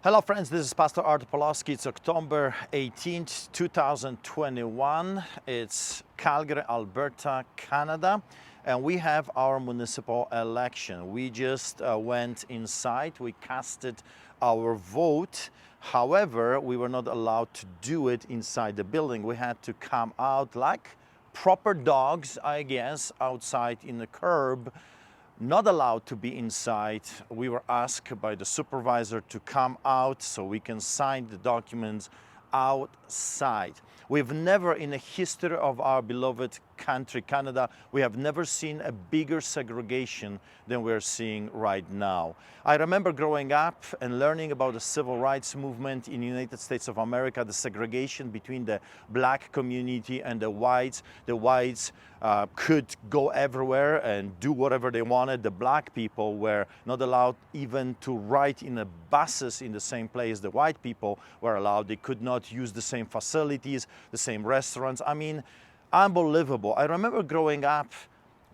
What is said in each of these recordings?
Hello friends, this is Pastor Art Pawlowski. It's October 18th, 2021. It's Calgary, Alberta, Canada, and we have our municipal election. We just went inside, we casted our vote. However, we were not allowed to do it inside the building. We had to come out like proper dogs, I guess, outside in the curb. Not allowed to be inside. We were asked by the supervisor to come out so we can sign the documents outside. We've never, in the history of our beloved country, Canada, we have never seen a bigger segregation than we're seeing right now. I remember growing up and learning about the civil rights movement in the United States of America, the segregation between the black community and the whites. The whites could go everywhere and do whatever they wanted. The black people were not allowed even to ride in the buses in the same place the white people were allowed. They could not use the same facilities, the same restaurants. I mean, unbelievable. I remember growing up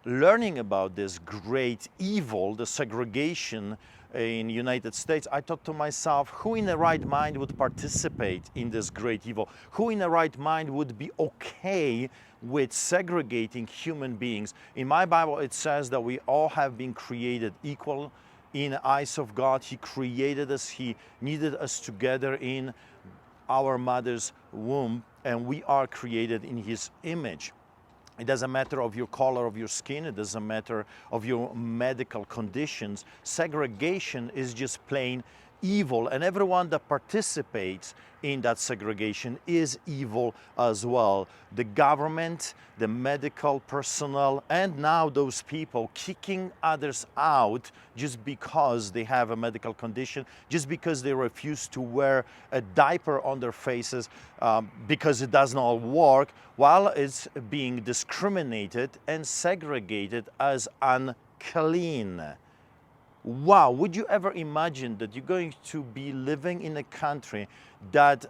learning about this great evil, the segregation in the United States. I thought to myself, who in the right mind would participate in this great evil? Who in the right mind would be okay with segregating human beings? In my Bible, it says that we all have been created equal in the eyes of God. He created us. He knitted us together in our mother's womb, and we are created in His image. It doesn't matter of your color of your skin. It doesn't matter of your medical conditions. Segregation is just plain evil, and everyone that participates in that segregation is evil as well. The government, the medical personnel, and now those people kicking others out just because they have a medical condition, just because they refuse to wear a diaper on their faces because it does not work, while it's being discriminated and segregated as unclean. Wow, would you ever imagine that you're going to be living in a country that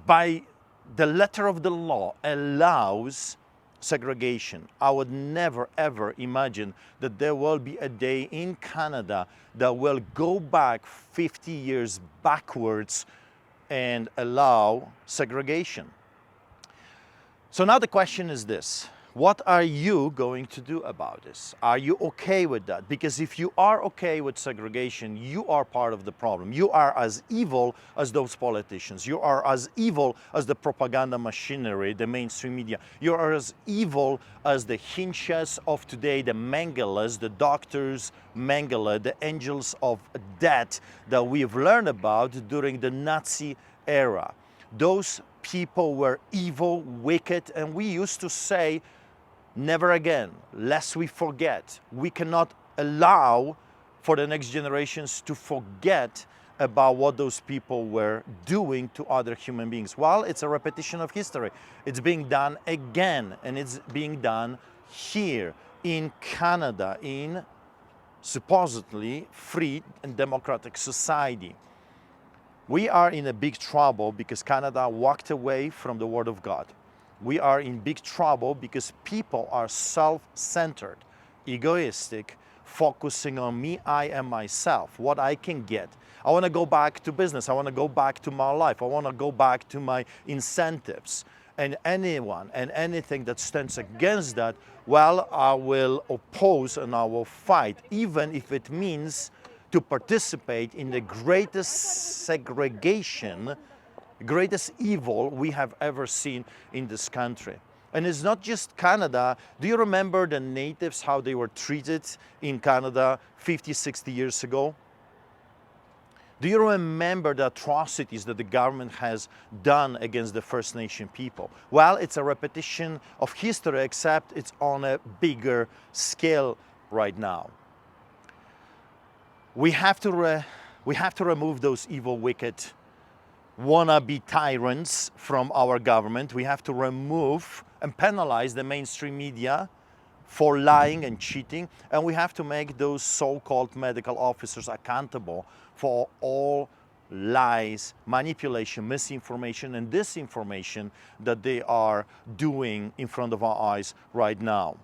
by the letter of the law allows segregation? I would never ever imagine that there will be a day in Canada that will go back 50 years backwards and allow segregation. So now the question is this: what are you going to do about this? Are you okay with that? Because if you are okay with segregation, you are part of the problem. You are as evil as those politicians. You are as evil as the propaganda machinery, the mainstream media. You are as evil as the Hinchas of today, the Mengeles, the doctors Mengele, the angels of death that we've learned about during the Nazi era. Those people were evil, wicked, and we used to say, never again, lest we forget. We cannot allow for the next generations to forget about what those people were doing to other human beings. Well, it's a repetition of history. It's being done again, and it's being done here in Canada, in supposedly free and democratic society. We are in a big trouble because Canada walked away from the Word of God. We are in big trouble because people are self-centered, egoistic, focusing on me, I, and myself, what I can get. I want to go back to business. I want to go back to my life. I want to go back to my incentives. And anyone and anything that stands against that, well, I will oppose and I will fight, even if it means to participate in the greatest segregation, greatest evil we have ever seen in this country. And it's not just Canada. Do you remember the natives, how they were treated in Canada 50, 60 years ago? Do you remember the atrocities that the government has done against the First Nation people? Well, it's a repetition of history, except it's on a bigger scale right now. We have to remove those evil, wicked, wannabe tyrants from our government. We have to remove and penalize the mainstream media for lying and cheating, and we have to make those so-called medical officers accountable for all lies, manipulation, misinformation, and disinformation that they are doing in front of our eyes right now.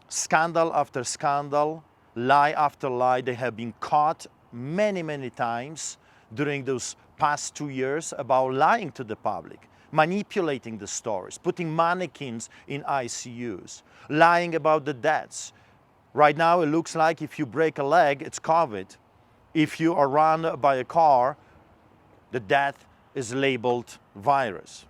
Scandal after scandal, lie after lie, they have been caught many, many times. during those past 2 years about lying to the public, manipulating the stories, putting mannequins in ICUs, lying about the deaths. Right now it looks like if you break a leg, it's COVID. If you are run by a car, the death is labeled virus.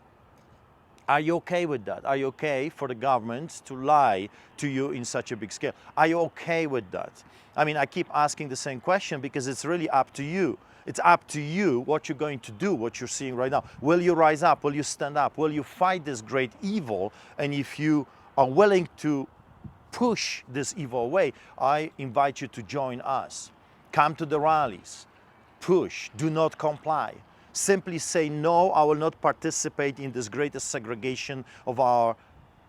Are you okay with that? Are you okay for the government to lie to you in such a big scale? Are you okay with that? I mean, I keep asking the same question because it's really up to you. It's up to you what you're going to do, what you're seeing right now. Will you rise up? Will you stand up? Will you fight this great evil? And if you are willing to push this evil away, I invite you to join us. Come to the rallies. Push. Do not comply. Simply say, no, I will not participate in this greatest segregation of our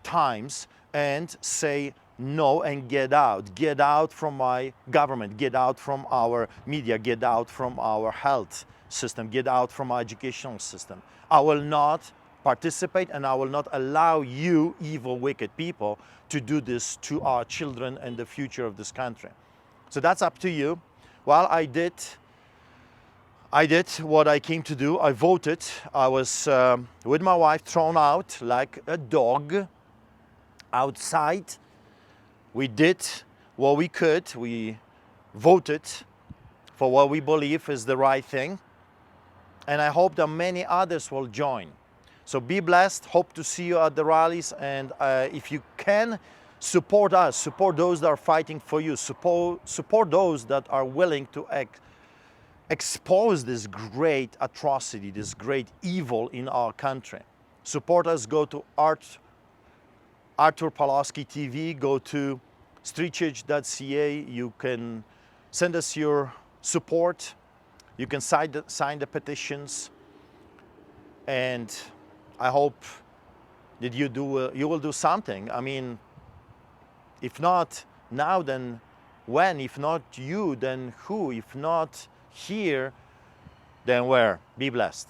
times, and say no and get out. Get out from my government. Get out from our media. Get out from our health system. Get out from our educational system. I will not participate, and I will not allow you, evil, wicked people, to do this to our children and the future of this country. So that's up to you. Well, I did what I came to do. I voted. I was with my wife thrown out like a dog outside. We did what we could. We voted for what we believe is the right thing. And I hope that many others will join. So be blessed. Hope to see you at the rallies. And if you can, support us. Support those that are fighting for you. Support those that are willing to expose this great atrocity, this great evil in our country. Support us. Go to Artur Pawlowski TV. Go to streetchurch.ca. You can send us your support. You can sign the petitions. And I hope that you will do something. I mean, if not now, then when? If not you, then who? If not here, then where? Be blessed.